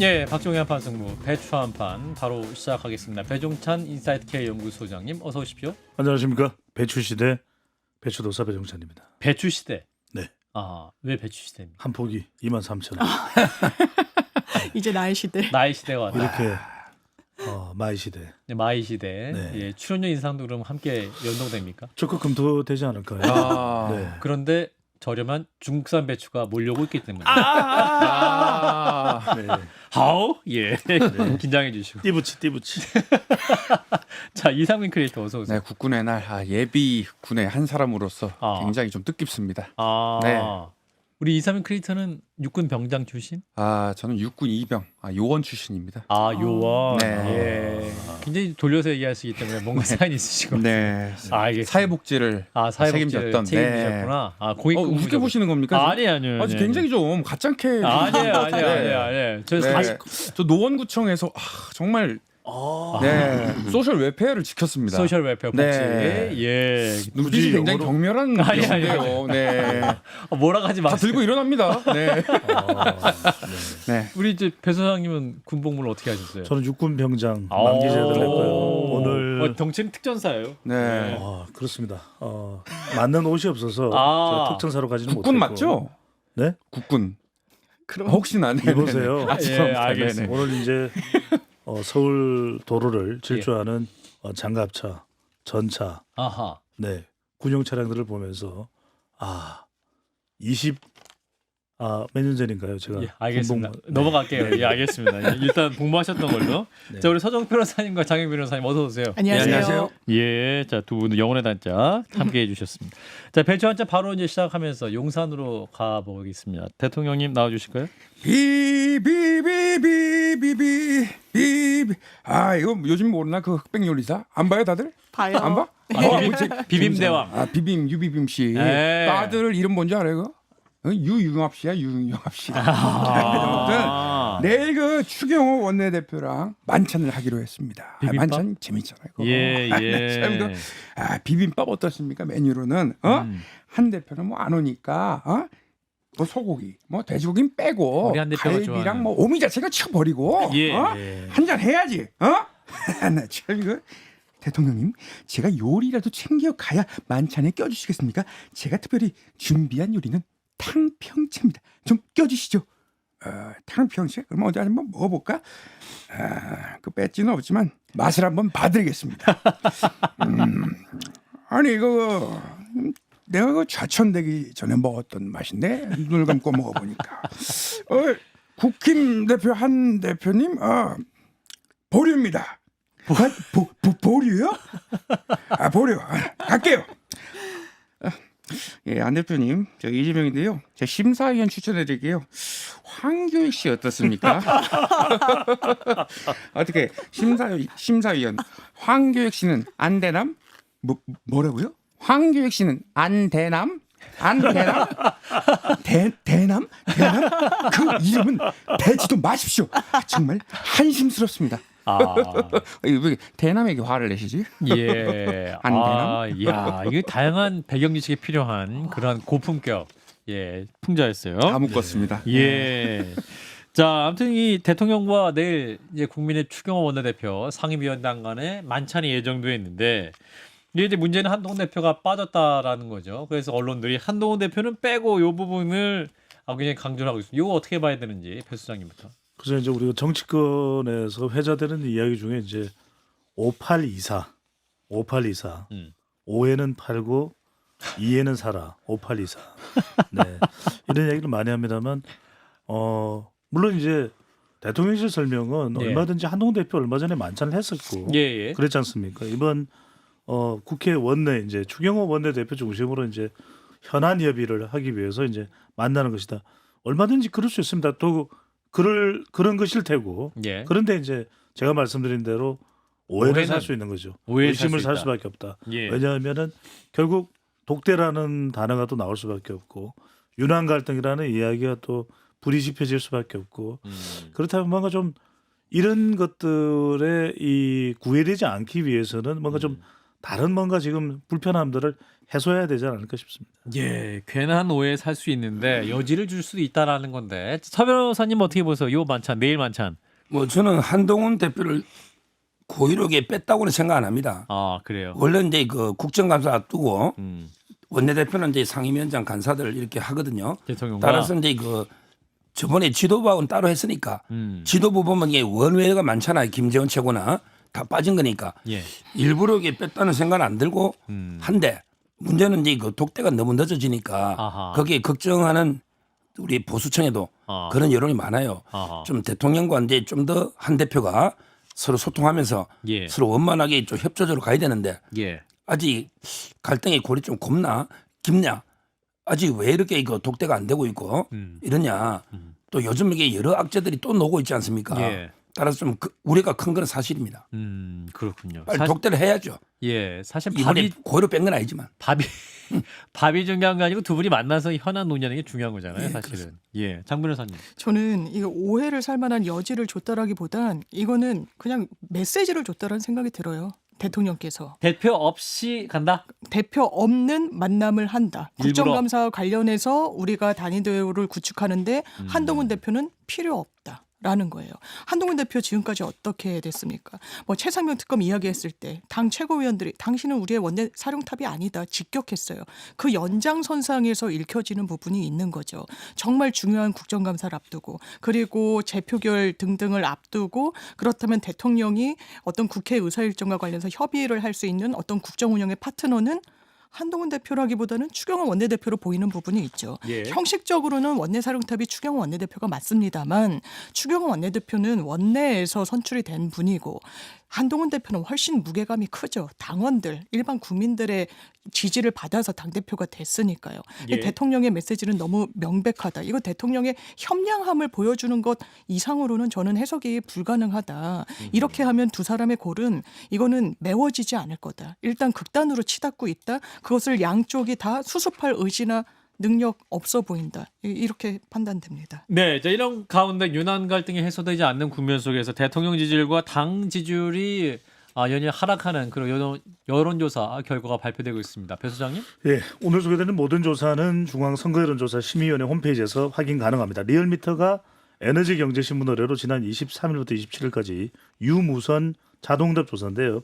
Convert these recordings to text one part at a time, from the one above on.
예, 박종희 한판 승부 배추 한판 바로 시작하겠습니다. 배종찬 인사이트 K 연구소장님 어서 오십시오. 안녕하십니까. 배추시대 배추도사 배종찬입니다. 배추 시대. 네. 아, 왜 배추 시대입니까? 한 포기 23,000원. 이제 나의 시대. 나의 시대가 왔다. 이렇게 마이 시대. 네, 마이 시대. 네. 예, 출연료 인상도 그럼 함께 연동됩니까? 적극 검토되지 않을까요? 아. 네. 그런데 저렴한 중국산 배추가 몰려오고 있기 때문에. 네. 하우 예. 긴장해 주시고. 띠부치. 자, 이상민 크리에이터 어서 오세요. 네, 국군의 날 예비 군의 한 사람으로서 아. 굉장히 좀 뜻깊습니다. 아, 네. 우리 이상민 크리에이터는 육군 병장 출신? 저는 육군 이병 요원 출신입니다. 아, 요원. 네. 예. 굉장히 돌려서 얘기하시기 때문에 뭔가 사연이 있으시고. 네, 알겠습니다. 사회복지를 사회복지를 책임졌던. 책임지셨구나. 아, 고위급 우습게 공무원. 보시는 겁니까? 아니에요. 아주 굉장히 좀 가짠게. 아니에요. 저 네. 사실 저 노원구청에서 정말 소셜 웰페어를 지켰습니다. 소셜 웰페어 복지. 네. 예. 눈빛이 굉장히 영어로? 경멸한 아니. 분인데요. 네. 뭐라 하지 다 마세요. 들고 일어납니다. 네. 네. 우리 이제 배 소장님은 군복무를 어떻게 하셨어요? 저는 육군 병장 아. 만기제를 했고요. 오. 오늘 덩치는 특전사예요. 네. 그렇습니다. 맞는 옷이 없어서 아. 제가 특전사로 가지는 못했고. 국군 맞죠? 네? 국군. 그럼 혹시나 입으세요. 예, 알겠습니다. 오늘 이제 서울 도로를 질주하는 장갑차, 전차, 아하. 네, 군용 차량들을 보면서 20 몇 년 전인가요? 제가 예, 알겠습니다. 군복무- 넘어갈게요. 네. 예, 알겠습니다. 예, 일단 복무하셨던 걸로. 네. 자, 우리 서정 변호사님과 장영 변호사님 어서 오세요. 안녕하세요. 예, 안녕하세요. 예, 자, 두 분은 영혼의 단짝 함께 해주셨습니다. 자, 배추 한자 바로 이제 시작하면서 용산으로 가보겠습니다. 대통령님 나와주실까요? 비비비비비비 이거 요즘 모르나 그 흑백 요리사 안 봐요 다들? 봐요. 안 봐? 비빔대왕. 비빔 유비빔 씨. 네. 아들 이름 뭔지 알아요? 그거? 유융합 씨야 유융합 씨. 아. 내일 그 추경호 원내대표랑 만찬을 하기로 했습니다. 비빔밥? 만찬 재밌잖아요. 그거. 예, 예. 참 그, 비빔밥 어떻습니까 메뉴로는 한 대표는 뭐 안 오니까 뭐 소고기, 뭐 돼지고기는 빼고 우리 한 대표가 갈비랑 좋아하는. 뭐 오미 자체가 쳐버리고 예. 한 잔 해야지. 나참 이거 대통령님 제가 요리라도 챙겨 가야 만찬에 껴주시겠습니까? 제가 특별히 준비한 요리는 탕평채입니다. 좀 껴주시죠. 탕평채? 그럼 어디 한번 먹어볼까? 그 배지는 없지만 맛을 한번 봐드리겠습니다. 아니 이거 내가 그 좌천되기 전에 먹었던 맛인데 눈을 감고 먹어보니까 국힘 대표 한 대표님 보류입니다. 보류요? 보류 갈게요. 예, 안 대표님, 저 이재명인데요. 제 심사위원 추천해드릴게요. 황교익 씨 어떻습니까? 어떻게 심사위원 황교익 씨는 안대남? 뭐라고요? 황교익 씨는 안대남? 안대남? 대남? 그 이름은 대지도 마십시오. 정말 한심스럽습니다. 왜 대남에게 화를 내시지? 예. 안 되나? 야, 이게 다양한 배경 지식이 필요한 그런 고품격 풍자였어요. 다 묶었습니다. 예. 자, 아무튼 이 대통령과 내일 이제 국민의 추경호 원내대표 상임위원장 간에 만찬이 예정돼 있는데 이게 이제 문제는 한동훈 대표가 빠졌다라는 거죠. 그래서 언론들이 한동훈 대표는 빼고 이 부분을 굉장히 강조를 하고 있습니다. 이거 어떻게 봐야 되는지 배 수장님부터. 그래서 이제 우리가 정치권에서 회자되는 이야기 중에 이제 5824. 5에는 팔고 2에는 사라. 5824. 네. 이런 얘기를 많이 합니다만 물론 이제 대통령실 설명은 예. 얼마든지 한동훈 대표 얼마 전에 만찬을 했었고 예. 그랬지 않습니까? 이번 국회 원내 이제 추경호 원내대표 중심으로 이제 현안 협의를 하기 위해서 이제 만나는 것이다. 얼마든지 그럴 수 있습니다. 또 그런 것일 테고. 예. 그런데 이제 제가 말씀드린 대로 오해를 오해는- 살 수 있는 거죠. 오해를 의심을 살 살 수 수밖에 없다. 예. 왜냐하면은 결국 독대라는 단어가 또 나올 수밖에 없고 윤한 갈등이라는 이야기가 또 불이 지펴질 수밖에 없고 그렇다면 뭔가 좀 이런 것들에 이 구애되지 않기 위해서는 뭔가 좀 다른 뭔가 지금 불편함들을 해소해야 되지 않을까 싶습니다. 예, 괜한 오해 살 수 있는데 여지를 줄 수도 있다라는 건데 서 변호사님 어떻게 보세요? 요 만찬 내일 만찬. 뭐 저는 한동훈 대표를 고의롭게 뺐다고는 생각 안 합니다. 아 그래요. 원래 이제 그 국정감사 앞두고 음, 원내대표는 이제 상임위원장 간사들 이렇게 하거든요. 대통령과. 따라서 이제 그 저번에 지도부하고는 따로 했으니까 지도부 보면 이게 원외가 많잖아요. 김재원 최고나 다 빠진 거니까 예. 일부러 이게 뺐다는 생각은 안 들고 한데 문제는 이제 그 독대가 너무 늦어지니까 아하. 거기에 걱정하는 우리 보수층에도 아. 그런 여론이 많아요. 아하. 좀 대통령과 이제 좀 더 한 대표가 서로 소통하면서 예. 서로 원만하게 좀 협조적으로 가야 되는데 예. 아직 갈등의 골이 좀 깊냐? 아직 왜 이렇게 이거 독대가 안 되고 있고 이러냐? 또 요즘 이게 여러 악재들이 또 나오고 있지 않습니까? 예. 따라서 좀 우려가 큰 건 사실입니다. 그렇군요. 빨리 독대를 해야죠. 예, 사실 이번에 고의로 뺀 건 아니지만. 밥이 중요한 게 아니고 두 분이 만나서 현안 논의하는 게 중요한 거잖아요, 예, 사실은. 예, 장 변호사님. 저는 이거 오해를 살 만한 여지를 줬다라기보단 이거는 그냥 메시지를 줬다라는 생각이 들어요. 대통령께서 대표 없이 간다? 대표 없는 만남을 한다. 일부러. 국정감사와 관련해서 우리가 단일대우를 구축하는데 한동훈 대표는 필요 없다. 라는 거예요. 한동훈 대표 지금까지 어떻게 됐습니까? 뭐 최상병 특검 이야기했을 때 당 최고위원들이 당신은 우리의 원내 사령탑이 아니다 직격했어요. 그 연장선상에서 읽혀지는 부분이 있는 거죠. 정말 중요한 국정감사를 앞두고 그리고 재표결 등등을 앞두고 그렇다면 대통령이 어떤 국회 의사일정과 관련해서 협의를 할 수 있는 어떤 국정운영의 파트너는 한동훈 대표라기보다는 추경호 원내대표로 보이는 부분이 있죠. 예. 형식적으로는 원내사령탑이 추경호 원내대표가 맞습니다만 추경호 원내대표는 원내에서 선출이 된 분이고 한동훈 대표는 훨씬 무게감이 크죠. 당원들, 일반 국민들의 지지를 받아서 당대표가 됐으니까요. 예. 대통령의 메시지는 너무 명백하다. 이거 대통령의 현명함을 보여주는 것 이상으로는 저는 해석이 불가능하다. 이렇게 하면 두 사람의 골은 이거는 메워지지 않을 거다. 일단 극단으로 치닫고 있다. 그것을 양쪽이 다 수습할 의지나 능력 없어 보인다. 이렇게 판단됩니다. 네, 자, 이런 가운데 유난 갈등이 해소되지 않는 국면 속에서 대통령 지지율과 당 지지율이 연일 하락하는 그런 여론조사 결과가 발표되고 있습니다. 배 소장님? 예, 오늘 소개되는 모든 조사는 중앙선거여론조사 심의위원회 홈페이지에서 확인 가능합니다. 리얼미터가 에너지경제신문 의뢰로 지난 23일부터 27일까지 유무선 자동답 조사인데요.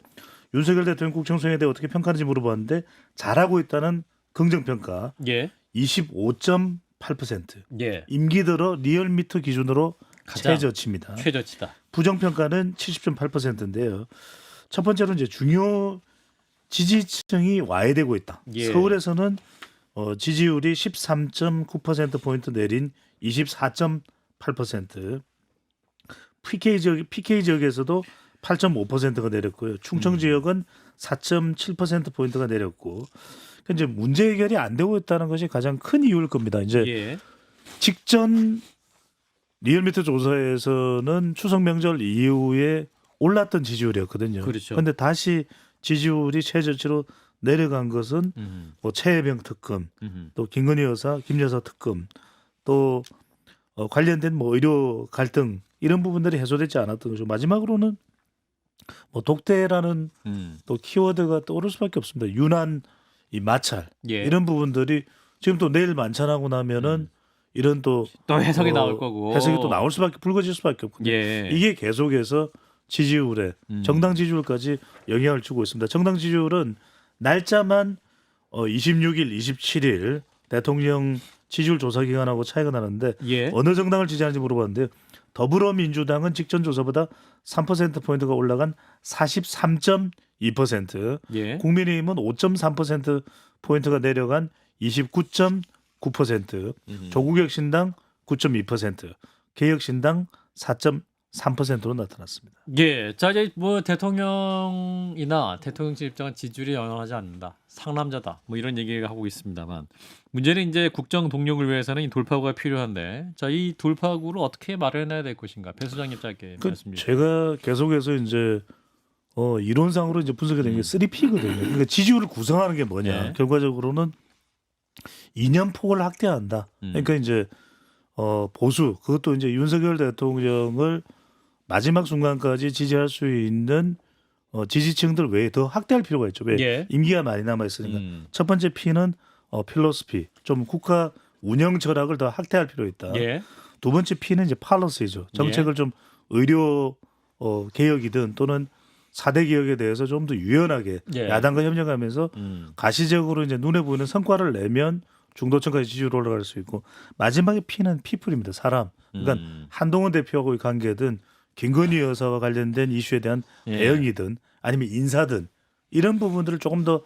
윤석열 대통령 국정수행에 대해 어떻게 평가하는지 물어봤는데 잘하고 있다는 긍정평가 예. 25.8%. 예. 임기 들어 리얼미터 기준으로 가장 최저치입니다. 최저치다. 부정평가는 70.8%인데요. 첫 번째로 이제 중요 지지층이 와해되고 있다. 예. 서울에서는 지지율이 13.9%포인트 내린 24.8%. PK 지역에서도 8.5%가 내렸고요. 충청 지역은 4.7%포인트가 내렸고 이제 문제 해결이 안 되고 있다는 것이 가장 큰 이유일 겁니다. 이제 예. 직전 리얼미터 조사에서는 추석 명절 이후에 올랐던 지지율이었거든요. 그렇죠. 그런데 다시 지지율이 최저치로 내려간 것은 뭐 최혜병 특검, 또 김건희 여사, 김 여사 특검, 또 관련된 뭐 의료 갈등 이런 부분들이 해소되지 않았던 거죠. 마지막으로는 뭐 독대라는 또 키워드가 떠오를 수밖에 없습니다. 유난, 이 마찰 예. 이런 부분들이 지금 또 내일 만찬하고 나면은 이런 또 해석이 나올 거고 해석이 또 나올 수밖에 불거질 수밖에 없거든요. 예. 이게 계속해서 지지율에 정당 지지율까지 영향을 주고 있습니다. 정당 지지율은 날짜만 26일, 27일 대통령 지지율 조사 기간하고 차이가 나는데 예. 어느 정당을 지지하는지 물어봤는데요. 더불어민주당은 직전 조사보다 3%포인트가 올라간 43.2%, 예. 국민의힘은 5.3%포인트가 내려간 29.9%, 조국혁신당 9.2%, 개혁신당 4.3%로 나타났습니다. 예, 자 이제 뭐 대통령이나 대통령 입장은 지지율에 영향하지 않는다, 상남자다, 뭐 이런 얘기를 하고 있습니다만 문제는 이제 국정 동력을 위해서는 이 돌파구가 필요한데, 자 이 돌파구를 어떻게 마련해야 될 것인가, 배 소장님 짧게 말씀 주시죠. 제가 계속해서 이제 이론상으로 이제 분석이 되는 게 3P거든요. 그러니까 지지율을 구성하는 게 뭐냐? 네. 결과적으로는 이념 폭을 확대한다. 그러니까 이제 보수, 그것도 이제 윤석열 대통령을 마지막 순간까지 지지할 수 있는 지지층들 외에 더 확대할 필요가 있죠. 왜 예. 임기가 많이 남아 있으니까. 음. 첫 번째 P는 필로소피, 좀 국가 운영 철학을 더 확대할 필요가 있다. 예. 두 번째 P는 이제 팔러시죠. 정책을 좀 의료 개혁이든 또는 4대 개혁에 대해서 좀 더 유연하게 예. 야당과 협력하면서 가시적으로 이제 눈에 보이는 성과를 내면 중도층까지 지지율 올라갈 수 있고 마지막에 P는 피플입니다. 사람. 그러니까 한동훈 대표하고의 관계든 김건희 여사와 관련된 이슈에 대한 예. 대응이든 아니면 인사든 이런 부분들을 조금 더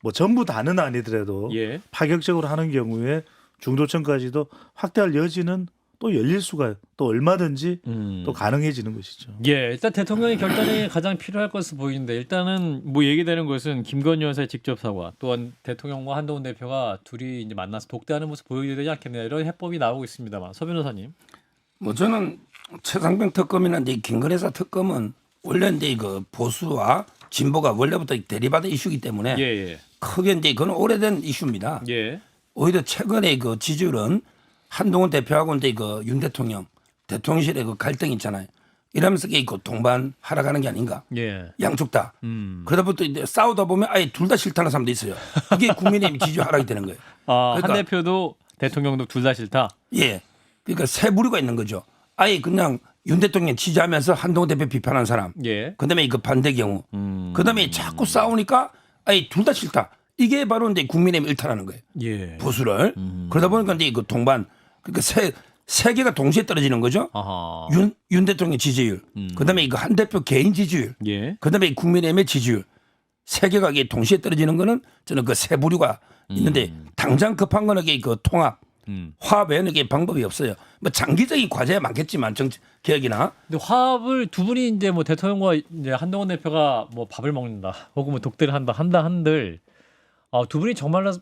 뭐 전부 다는 아니더라도 예. 파격적으로 하는 경우에 중도층까지도 확대할 여지는 또 열릴 수가 또 얼마든지 또 가능해지는 것이죠. 예, 일단 대통령의 결단이 가장 필요할 것으로 보이는데 일단은 뭐 얘기되는 것은 김건희 여사의 직접 사과 또한 대통령과 한동훈 대표가 둘이 이제 만나서 독대하는 모습 보여야 되지 않겠냐 이런 해법이 나오고 있습니다만 서 변호사님. 뭐 저는 최상병 특검이나 이제 김건희 여사 특검은 원래 이제 이거 보수와 진보가 원래부터 대립하던 이슈이기 때문에 예, 예. 크게 이제 그건 오래된 이슈입니다. 예. 오히려 최근에 그 지지율은 한동훈 대표하고 이제 그 윤 대통령 대통령실의 그 갈등 있잖아요. 이러면서 이게 그 동반 하락하는 게 아닌가. 예. 양쪽 다. 그러다 보면 또 이제 싸우다 보면 아예 둘 다 싫다는 사람도 있어요. 그게 국민의힘 지지율 하락이 되는 거예요. 아, 그러니까- 한 대표도 대통령도 둘 다 싫다. 예. 그러니까 세 부류가 있는 거죠. 아예 그냥 윤 대통령 지지하면서 한동훈 대표 비판하는 사람. 예. 그다음에 그 반대 경우. 그다음에 자꾸 싸우니까 아예 둘 다 싫다. 이게 바로 이제 국민의힘 일탈하는 거예요. 예. 보수를. 그러다 보니까 이제 그 동반 그러니까 세 개가 동시에 떨어지는 거죠. 아하. 윤 대통령 지지율. 그다음에 이거 한 대표 개인 지지율. 예. 그다음에 국민의힘의 지지율. 세 개가 이게 동시에 떨어지는 거는 저는 그 세 부류가 있는데 당장 급한 거는 이게 그 통합. 화합 외에는 이게 방법이 없어요. 뭐 장기적인 과제야 많겠지만 정치 개혁이나 근데 화합을 두 분이 이제 뭐 대통령과 이제 한동훈 대표가 뭐 밥을 먹는다 혹은 뭐 독대를 한다 한들 두 분이 정말로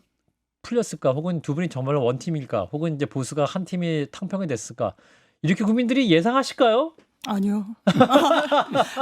풀렸을까 혹은 두 분이 정말로 원팀일까 혹은 이제 보수가 한 팀이 탕평이 됐을까 이렇게 국민들이 예상하실까요? 아니요.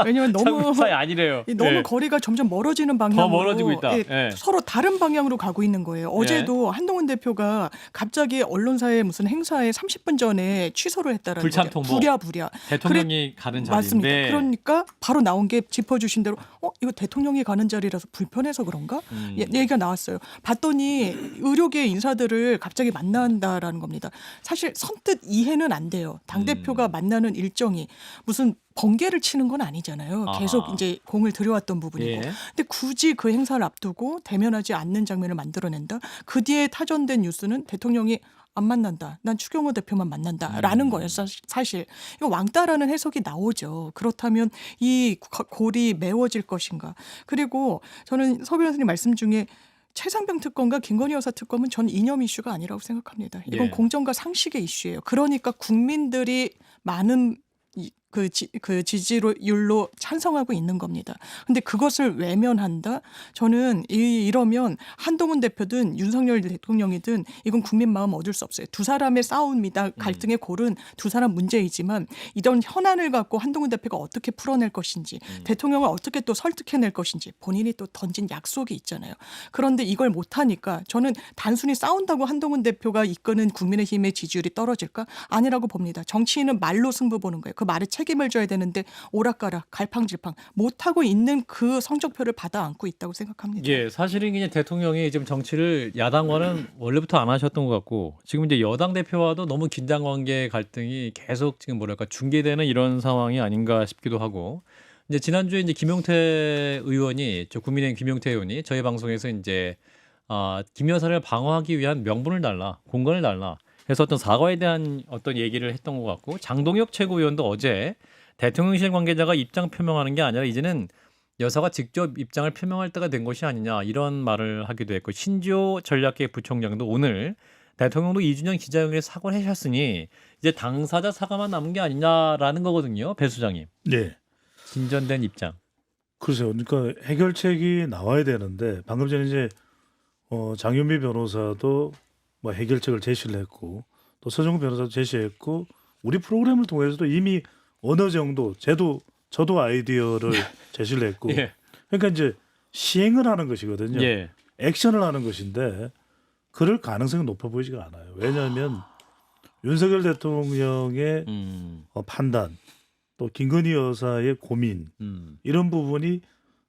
왜냐면 너무 사이 아니래요. 너무 예. 거리가 점점 멀어지는 방향으로 멀어지고 있다. 예, 예. 서로 다른 방향으로 가고 있는 거예요. 어제도 한동훈 대표가 갑자기 언론사의 무슨 행사에 30분 전에 취소를 했다라는 불참 거죠. 통보. 부랴. 대통령이 가는 자리인데 맞습니다. 그러니까 바로 나온 게 짚어주신 대로 이거 대통령이 가는 자리라서 불편해서 그런가? 얘기가 나왔어요. 봤더니 의료계 인사들을 갑자기 만난다라는 겁니다. 사실 선뜻 이해는 안 돼요. 당대표가 만나는 일정이 무슨 번개를 치는 건 아니잖아요. 계속 아하. 이제 공을 들여왔던 부분이고. 예. 근데 굳이 그 행사를 앞두고 대면하지 않는 장면을 만들어낸다. 그 뒤에 타전된 뉴스는 대통령이 안 만난다. 난 추경호 대표만 만난다라는 거예요. 사실 이거 왕따라는 해석이 나오죠. 그렇다면 이 골이 메워질 것인가. 그리고 저는 서 변호사님 말씀 중에 최상병 특검과 김건희 여사 특검은 전 이념 이슈가 아니라고 생각합니다. 이건 예. 공정과 상식의 이슈예요. 그러니까 국민들이 많은 그 지지율로 찬성하고 있는 겁니다. 근데 그것을 외면한다? 저는 이러면 한동훈 대표든 윤석열 대통령이든 이건 국민 마음 얻을 수 없어요. 두 사람의 싸움이다. 갈등의 골은 두 사람 문제이지만 이런 현안을 갖고 한동훈 대표가 어떻게 풀어낼 것인지 대통령을 어떻게 또 설득해낼 것인지 본인이 또 던진 약속이 있잖아요. 그런데 이걸 못하니까 저는 단순히 싸운다고 한동훈 대표가 이끄는 국민의힘의 지지율이 떨어질까? 아니라고 봅니다. 정치인은 말로 승부 보는 거예요. 그 말에 책임을 져야 되는데 오락가락 갈팡질팡 못하고 있는 그 성적표를 받아 안고 있다고 생각합니다. 예, 사실은 그냥 대통령이 지금 정치를 야당과는 원래부터 안 하셨던 것 같고 지금 이제 여당 대표와도 너무 긴장 관계 갈등이 계속 지금 뭐랄까 중계되는 이런 상황이 아닌가 싶기도 하고 이제 지난주에 이제 김용태 의원이 국민의힘 김용태 의원이 저희 방송에서 이제 김 여사를 방어하기 위한 명분을 달라 공간을 달라 해서 어떤 사과에 대한 어떤 얘기를 했던 것 같고 장동혁 최고위원도 어제 대통령실 관계자가 입장 표명하는 게 아니라 이제는 여사가 직접 입장을 표명할 때가 된 것이 아니냐 이런 말을 하기도 했고 신지호 전략계획 부총장도 오늘 대통령도 2주년 기자회견에 사과를 하셨으니 이제 당사자 사과만 남은 게 아니냐라는 거거든요. 배 수장님. 네. 진전된 입장. 그렇죠. 그러니까 해결책이 나와야 되는데 방금 전에 이제 장윤미 변호사도 뭐 해결책을 제시를 했고 또 서정훈 변호사도 제시했고 우리 프로그램을 통해서도 이미 어느 정도 저도 아이디어를 제시를 했고 예. 그러니까 이제 시행을 하는 것이거든요. 예. 액션을 하는 것인데 그럴 가능성이 높아 보이지가 않아요. 왜냐하면 윤석열 대통령의 판단 또 김건희 여사의 고민 이런 부분이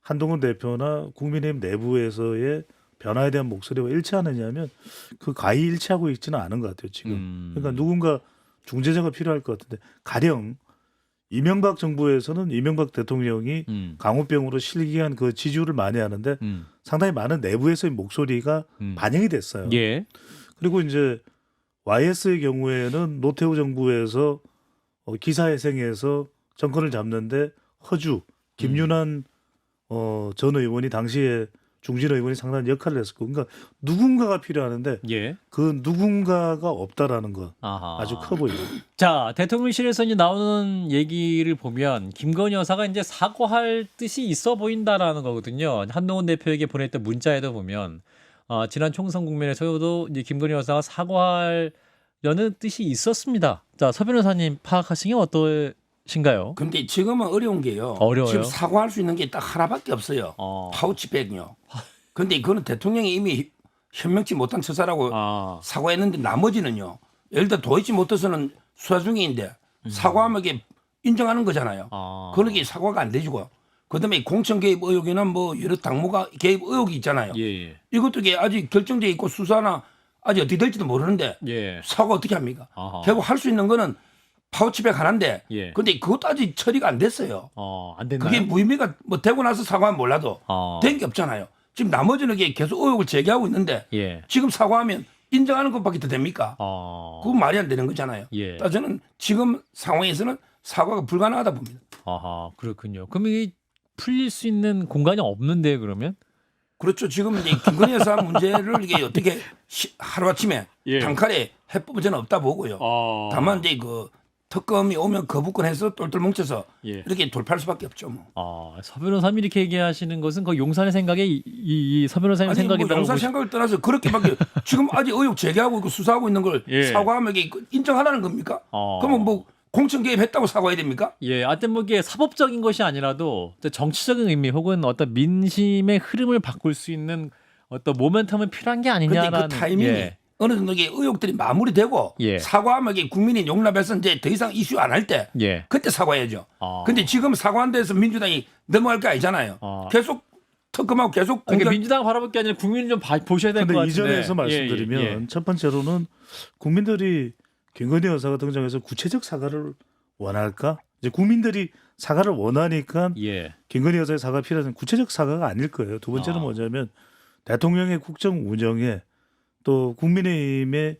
한동훈 대표나 국민의힘 내부에서의 변화에 대한 목소리와 일치하느냐면 그 가히 일치하고 있지는 않은 것 같아요 지금. 그러니까 누군가 중재자가 필요할 것 같은데 가령 이명박 정부에서는 이명박 대통령이 강호병으로 실기한 그 지지율을 많이 하는데 상당히 많은 내부에서의 목소리가 반영이 됐어요. 예. 그리고 이제 YS의 경우에는 노태우 정부에서 기사회생해서 정권을 잡는데 허주, 김윤환 전 의원이 당시에 중진 의원이 상당한 역할을 했었고, 그러니까 누군가가 필요하는데 예. 그 누군가가 없다라는 건 아하. 아주 커 보여요. 자, 대통령실에서 이제 나오는 얘기를 보면 김건희 여사가 이제 사과할 뜻이 있어 보인다라는 거거든요. 한동훈 대표에게 보냈던 문자에도 보면 지난 총선 국면에서도 이제 김건희 여사가 사과하려는 뜻이 있었습니다. 자, 서 변호사님 파악하신 게 어떠신가요? 근데 지금은 어려운 게요. 어려워요? 지금 사과할 수 있는 게 딱 하나밖에 없어요. 파우치백요. 근데 그거는 대통령이 이미 현명치 못한 처사라고 사과했는데 나머지는요. 예를 들어 도이치 모터스는 수사 중인데 사과하면 이게 인정하는 거잖아요. 그러게 사과가 안 되지고. 그다음에 공천 개입 의혹이나 뭐 여러 당무가 개입 의혹이 있잖아요. 예. 이것도 이게 아직 결정돼 있고 수사나 아직 어떻게 될지도 모르는데 예. 사과 어떻게 합니까? 아하. 결국 할 수 있는 거는 파우치백 하나인데 예. 근데 그것도 아직 처리가 안 됐어요. 안 됐나요? 그게 무의미가 뭐 되고 나서 사과하면 몰라도 된 게 없잖아요. 지금 나머지는 이게 계속 의혹을 제기하고 있는데 예. 지금 사과하면 인정하는 것밖에 더 됩니까? 그건 말이 안 되는 거잖아요. 예. 그래서 저는 지금 상황에서는 사과가 불가능하다 봅니다. 아하, 그렇군요. 그럼 이게 풀릴 수 있는 공간이 없는데 그러면? 그렇죠. 지금 이제 김건희 여사 문제를 이게 어떻게 하루아침에 예. 단칼에 해법은 저는 없다 보고요. 다만 이제 그 특검이 오면 거부권해서 똘똘 뭉쳐서 예. 이렇게 돌파할 수밖에 없죠. 뭐. 서 변호사님이 이렇게 얘기하시는 것은 그 용산의 생각에 이 서 변호사님 아니 생각이라고 뭐 용산 보시... 생각을 떠나서 그렇게밖에 지금 아직 의혹 제기하고 있고 수사하고 있는 걸 예. 사과하면 이게 인정하라는 겁니까? 그러면 뭐 공천 개입했다고 사과해야 됩니까? 예, 하여튼 뭐 이게 사법적인 것이 아니라도 정치적인 의미 혹은 어떤 민심의 흐름을 바꿀 수 있는 어떤 모멘텀은 필요한 게 그런데 아니냐라는. 그 타이밍이 예. 어느 정도 이게 의혹들이 마무리되고 예. 사과하면 이게 국민이 용납해서 이제 더 이상 이슈 안 할 때 예. 그때 사과해야죠. 근데 지금 사과한 데서 민주당이 넘어갈 게 아니잖아요. 계속 특검하고 계속 그러니까 민주당 바라볼 게 아니라 국민을 좀 보셔야 될 것 그런데 같은데. 이전에서 말씀드리면 예. 첫 번째로는 국민들이 김건희 여사가 등장해서 구체적 사과를 원할까? 이제 국민들이 사과를 원하니까 예. 김건희 여사의 사과가 필요한 구체적 사과가 아닐 거예요. 두 번째는 뭐냐면 대통령의 국정 운영에 또 국민의힘의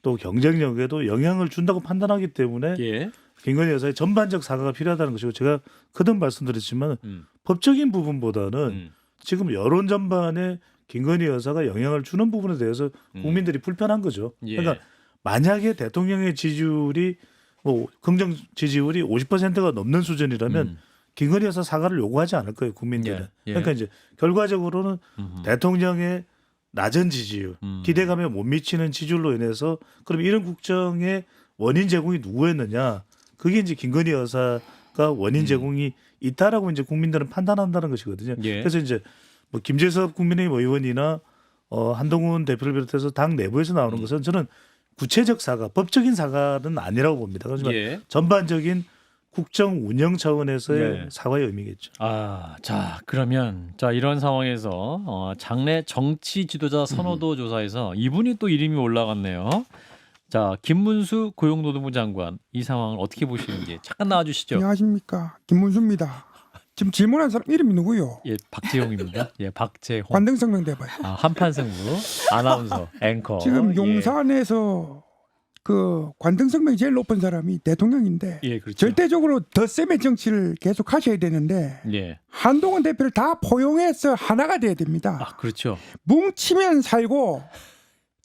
또 경쟁력에도 영향을 준다고 판단하기 때문에 예. 김건희 여사의 전반적 사과가 필요하다는 것이고 제가 거듭 말씀드렸지만 법적인 부분보다는 지금 여론 전반에 김건희 여사가 영향을 주는 부분에 대해서 국민들이 불편한 거죠. 예. 그러니까 만약에 대통령의 지지율이 뭐 긍정 지지율이 50%가 넘는 수준이라면 김건희 여사 사과를 요구하지 않을 거예요, 국민들은. 예. 예. 그러니까 이제 결과적으로는 대통령의 낮은 지지율, 기대감에 못 미치는 지지율로 인해서 그럼 이런 국정의 원인 제공이 누구였느냐? 그게 이제 김건희 여사가 원인 제공이 있다라고 이제 국민들은 판단한다는 것이거든요. 예. 그래서 이제 뭐 김재섭 국민의힘 의원이나 한동훈 대표를 비롯해서 당 내부에서 나오는 것은 저는 구체적 사과, 법적인 사과는 아니라고 봅니다. 하지만 예. 전반적인 국정 운영 차원에서의 네. 사과의 의미겠죠. 자, 그러면 이런 상황에서 장래 정치 지도자 선호도 조사에서 이분이 또 이름이 올라갔네요. 자, 김문수 고용노동부 장관 이 상황을 어떻게 보시는지 잠깐 나와 주시죠. 안녕하십니까, 김문수입니다. 지금 질문한 사람 이름이 누구요? 예, 박재홍입니다. 예, 박재홍. 관등성명 대봐요. 한판승부 아나운서 앵커. 지금 용산에서 그 관등성명이 제일 높은 사람이 대통령인데 예, 그렇죠. 절대적으로 덧셈의 정치를 계속 하셔야 되는데 예. 한동훈 대표를 다 포용해서 하나가 돼야 됩니다. 그렇죠. 뭉치면 살고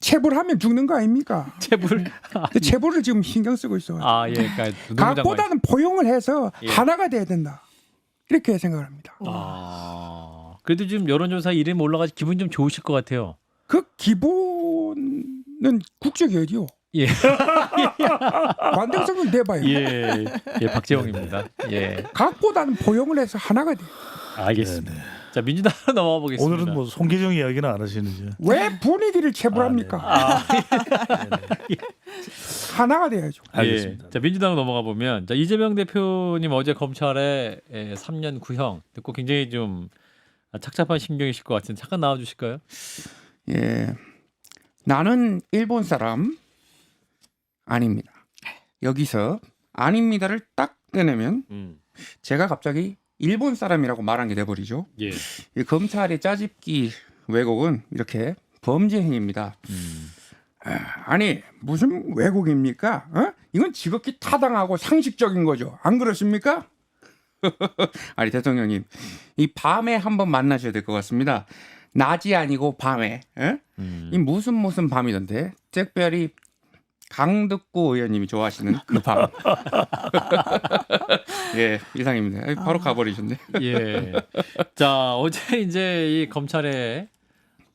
체불하면 죽는 거 아닙니까? 체불. 근데 체불을 지금 신경 쓰고 있어요. 예, 그러니까 각보다는 포용을 해서 예. 하나가 돼야 된다. 이렇게 생각을 합니다. 그래도 지금 여론조사 이름이 올라가서 기분 좀 좋으실 것 같아요. 그 기본은 국적이어디요. 예. 관등성명 대봐요. 예, 박재홍입니다. 예, 각보다는 포용을 해서 하나가 돼. 알겠습니다. 자, 민주당 넘어가 보겠습니다. 오늘은 뭐 송기정 이야기는 안 하시는지. 왜 분위기를 체불합니까? 하나가 돼야죠. 알겠습니다. 자, 민주당 넘어가 보면 이재명 대표님 어제 검찰에 3년 구형 듣고 굉장히 좀 착잡한 심경이실 것 같은데 잠깐 나와주실까요? 예, 나는 일본 사람 아닙니다. 여기서 아닙니다를 딱 떼내면 제가 갑자기 일본 사람이라고 말한 게 돼버리죠. 예. 이 검찰의 짜집기 왜곡은 이렇게 범죄 행위입니다. 아니 무슨 왜곡입니까? 어? 이건 지극히 타당하고 상식적인 거죠. 안 그렇습니까? 아니 대통령님 이 밤에 한번 만나셔야 될 것 같습니다. 낮이 아니고 밤에. 에? 이 무슨 밤이던데 특별히 강득구 의원님이 좋아하시는 그 밤. 예, 이상입니다. 바로 가버리셨네. 예. 자, 어제 이제 이 검찰에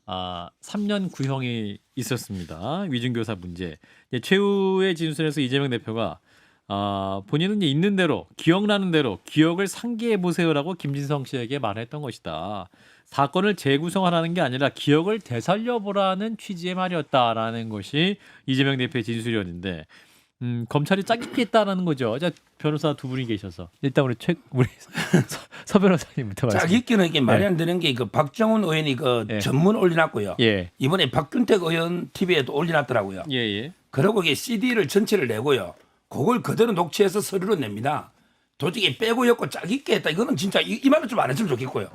3년 구형이 있었습니다. 위증교사 문제. 이제 최후의 진술에서 이재명 대표가 본인은 이제 있는 대로 기억나는 대로 기억을 상기해 보세요라고 김진성 씨에게 말했던 것이다. 사건을 재구성하라는 게 아니라 기억을 되살려 보라는 취지의 말이었다라는 것이 이재명 대표의 진술이었는데 검찰이 짜깁기 했다라는 거죠. 자, 변호사 두 분이 계셔서 일단 우리 서 변호사님부터 말씀. 짜깁기는 이게 말이 안 되는 게 그 박정훈 의원이 그 예. 전문 올려놨고요. 예. 이번에 박균택 의원 TV에도 올려놨더라고요. 예, 예. 그리고 이게 CD를 전체를 내고요. 그걸 그대로 녹취해서 서류로 냅니다. 도저히 빼고 엮고 짜깁기 했다. 이거는 진짜 이 말은 좀 안 했으면 좋겠고요.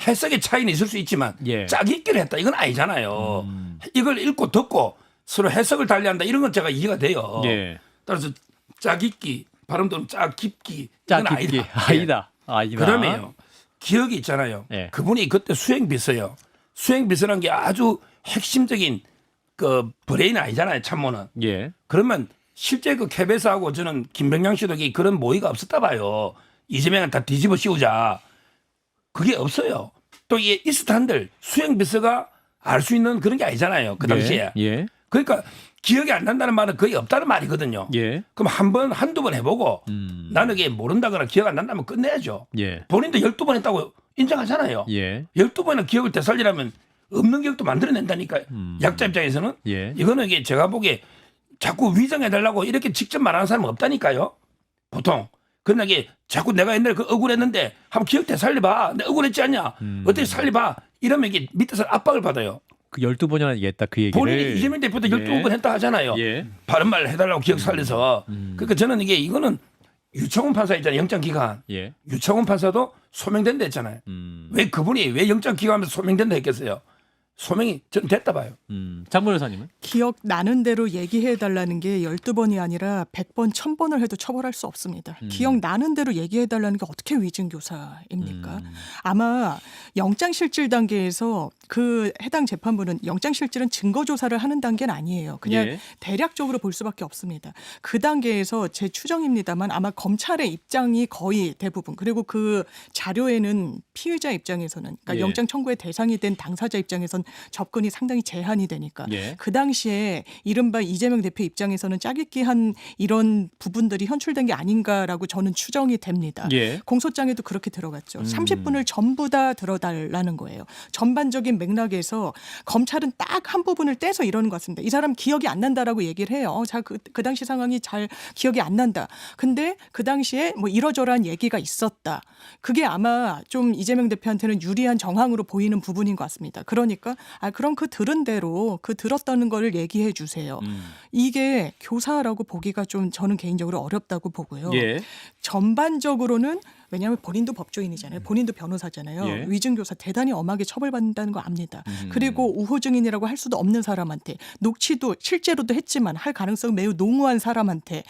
해석의 차이는 있을 수 있지만 예. 짜깁기를 했다. 이건 아니잖아요. 이걸 읽고 듣고 서로 해석을 달리한다. 이런 건 제가 이해가 돼요. 예. 따라서 짜깁기, 발음도 짜깁기. 이건 짜깁기 아니다. 아니다. 그러면요. 기억이 있잖아요. 예. 그분이 그때 수행비서요. 수행비서란 게 아주 핵심적인 그 브레인 아니잖아요. 참모는. 예. 그러면 실제 그 KBS하고 저는 김병양 씨도 그런 모의가 없었다 봐요. 이재명은 다 뒤집어 씌우자. 그게 없어요. 또 이 이스탄들 수행비서가 알 수 있는 그런 게 아니잖아요. 그 당시에. 예. 그러니까 기억이 안 난다는 말은 거의 없다는 말이거든요. 예. 그럼 한두 번 해보고 나는 이게 모른다거나 기억 안 난다면 끝내야죠. 예. 본인도 12번 했다고 인정하잖아요. 예. 12번은 기억을 되살리려면 없는 기억도 만들어낸다니까요. 약자 입장에서는. 예. 이거는 이게 제가 보기에 자꾸 위정해달라고 이렇게 직접 말하는 사람은 없다니까요. 보통. 그러나 이게 자꾸 내가 옛날에 그 억울했는데 한번 기억 되살려봐. 내가 억울했지 않냐. 어떻게 살려봐. 이러면 이게 밑에서 압박을 받아요. 그 12번이나 얘기했다 그 얘기를. 본인이 이재명 대표도 12번 했다 하잖아요. 예. 바른 말 해달라고 기억 살려서. 그러니까 저는 이거는 유청훈 판사 있잖아요. 영장기간. 예. 유청훈 판사도 소명된다 했잖아요. 왜 그분이 왜 영장기간하면서 소명된다 했겠어요. 소명이 전 됐다 봐요. 장 변호사님은? 기억 나는 대로 얘기해 달라는 게 12번이 아니라 100번, 1000번을 해도 처벌할 수 없습니다. 기억 나는 대로 얘기해 달라는 게 어떻게 위증교사입니까? 아마 영장실질 단계에서 그 해당 재판부는 영장실질은 증거조사를 하는 단계는 아니에요. 그냥 예. 대략적으로 볼 수밖에 없습니다. 그 단계에서 제 추정입니다만 아마 검찰의 입장이 거의 대부분 그리고 그 자료에는 피의자 입장에서는 그러니까 예. 영장 청구의 대상이 된 당사자 입장에선 접근이 상당히 제한이 되니까 예. 그 당시에 이른바 이재명 대표 입장에서는 짜깁기한 이런 부분들이 현출된 게 아닌가라고 저는 추정이 됩니다. 예. 공소장에도 그렇게 들어갔죠. 30분을 전부 다 들어달라는 거예요. 전반적인 맥락에서 검찰은 딱 한 부분을 떼서 이러는 것 같습니다. 이 사람 기억이 안 난다라고 얘기를 해요. 자, 그 당시 상황이 잘 기억이 안 난다. 근데 그 당시에 뭐 이러저러한 얘기가 있었다. 그게 아마 좀 이재명 대표한테는 유리한 정황으로 보이는 부분인 것 같습니다. 그러니까 그럼 그 들은 대로 그 들었다는 거를 얘기해 주세요. 이게 교사라고 보기가 좀 저는 개인적으로 어렵다고 보고요. 예. 전반적으로는 왜냐하면 본인도 법조인이잖아요. 본인도 변호사잖아요. 예. 위증교사 대단히 엄하게 처벌받는다는 거 압니다. 그리고 우호증인이라고 할 수도 없는 사람한테 녹취도 실제로도 했지만 할 가능성이 매우 농후한 사람한테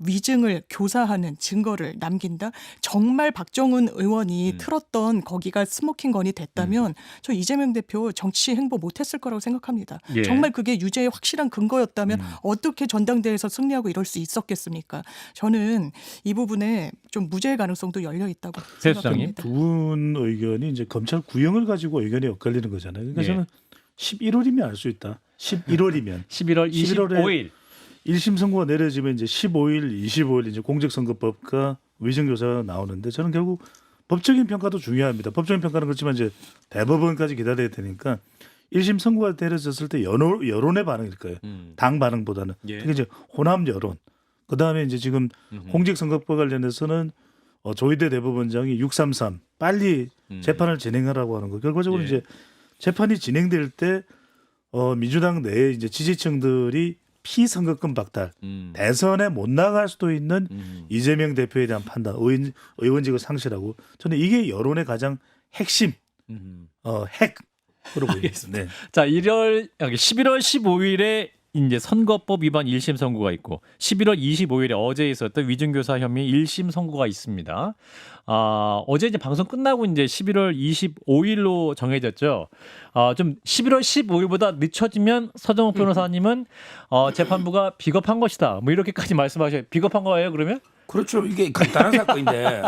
위증을 교사하는 증거를 남긴다. 정말 박정훈 의원이 틀었던 거기가 스모킹 건이 됐다면 저 이재명 대표 정치 행보 못했을 거라고 생각합니다. 예. 정말 그게 유죄의 확실한 근거였다면 어떻게 전당대회에서 승리하고 이럴 수 있었겠습니까? 저는 이 부분에 좀 무죄의 가능성도 열려 있다고 새 수장님. 생각합니다. 두 분 의견이 이제 검찰 구형을 가지고 의견이 엇갈리는 거잖아요. 그러니까 예. 저는 11월이면 알 수 있다. 11월이면 11월 25일. 1심 선고가 내려지면 이제 15일, 25일 이제 공직선거법과 위증교사가 나오는데 저는 결국 법적인 평가도 중요합니다. 법적인 평가는 그렇지만 이제 대법원까지 기다려야 되니까 1심 선고가 내려졌을 때 여론의 반응일 거예요. 당 반응보다는 예. 특히 이제 호남 여론. 그 다음에 이제 지금 공직선거법 관련해서는 조희대 대법원장이 633 빨리 재판을 진행하라고 하는 거. 결과적으로 예. 이제 재판이 진행될 때 민주당 내에 이제 지지층들이 피선거권 박탈, 대선에 못 나갈 수도 있는 이재명 대표에 대한 판단, 의원직을 상실하고 저는 이게 여론의 가장 핵심 핵으로 보입니다. 네. 자, 11월 15일에 이제 선거법 위반 1심 선고가 있고 11월 25일에 어제 있었던 위증교사 혐의 1심 선고가 있습니다. 어제 이제 방송 끝나고 이제 11월 25일로 정해졌죠. 좀 11월 15일보다 늦춰지면 서정욱 변호사님은 재판부가 비겁한 것이다. 뭐 이렇게까지 말씀하셔요. 비겁한 거예요, 그러면? 그렇죠. 이게 간단한 사건인데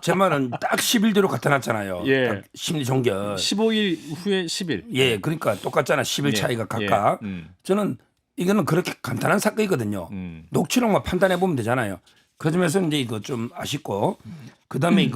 제 말은 딱 10일대로 갖다 놨잖아요. 예. 딱 심리 종결. 15일 후에 10일. 예, 그러니까 똑같잖아. 10일 차이가 각각. 저는 이거는 그렇게 간단한 사건이거든요. 녹취록만 판단해 보면 되잖아요. 그 점에서 이제 이거 좀 아쉽고 그다음에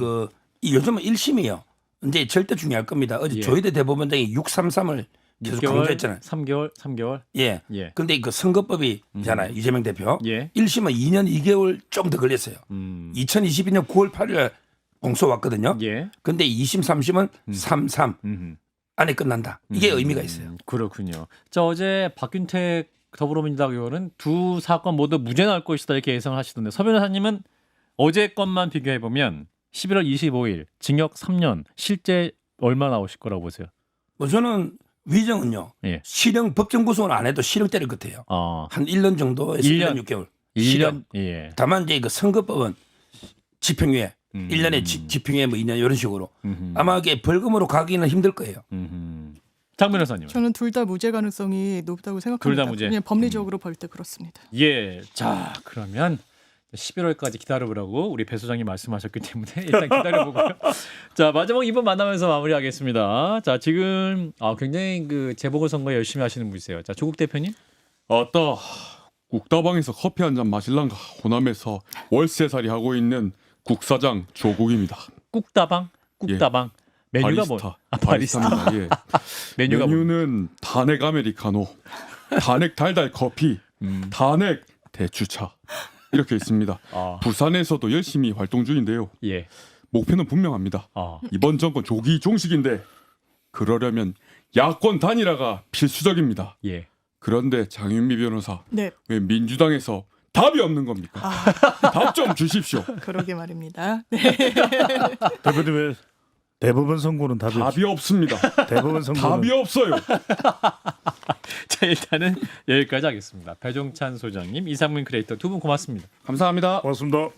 요즘은 1심이에요. 이제 절대 중요할 겁니다. 어제 예. 조희대 대법원장이 633을 계속 6개월, 강조했잖아요. 3개월. 예. 예. 근데 이거 선거법이잖아요. 이재명 대표. 예. 1심은 2년 2개월 좀 더 걸렸어요. 2022년 9월 8일 공소 왔거든요. 예. 근데 2심 3심은 33 안에 끝난다. 이게 의미가 있어요. 그렇군요. 자, 어제 박균택 더불어민주당 의원은 두 사건 모두 무죄 나올 것이다 이렇게 예상을 하시던데 서 변호사님은 어제 것만 비교해 보면 11월 25일 징역 3년 실제 얼마 나오실 거라고 보세요? 뭐 저는 위정은요. 예. 실형 법정 구속은 안 해도 실형 때릴 것 같아요. 한 1년 정도에서 1년 6개월. 1년. 예. 다만 이제 그 선거법은 집행유예 1년에 집행유예 뭐 2년 이런 식으로 아마 이게 벌금으로 가기는 힘들 거예요. 장 변호사님. 저는 둘 다 무죄 가능성이 높다고 생각합니다. 둘다 무죄? 그냥 법리적으로 볼 때 그렇습니다. 예. 자, 그러면 11월까지 기다려보라고 우리 배 소장님 말씀하셨기 때문에 일단 기다려보고요. 자, 마지막 2분 만나면서 마무리하겠습니다. 자, 지금 굉장히 그 재보궐선거 열심히 하시는 분이세요. 자, 조국 대표님. 아따 국다방에서 커피 한 잔 마실란가 호남에서 월세살이 하고 있는 국사장 조국입니다. 꾹다방. 메뉴가 뭐? 바리스타. 바리스타입니다. 예. 메뉴가 뭐? 메뉴는 탄핵 아메리카노, 탄핵 달달 커피, 탄핵 대추차 이렇게 있습니다. 부산에서도 열심히 활동 중인데요. 예. 목표는 분명합니다. 이번 정권 조기 종식인데 그러려면 야권 단일화가 필수적입니다. 예. 그런데 장윤미 변호사 네, 왜 민주당에서 답이 없는 겁니까? 답 좀 주십시오. 그러게 말입니다. 네. 대표님의 대법원 선고는 답이 없습니다. 대법원 선고는 답이 없어요. 자, 일단은 여기까지 하겠습니다. 배종찬 소장님, 이상민 크리에이터 두 분 고맙습니다. 감사합니다. 고맙습니다.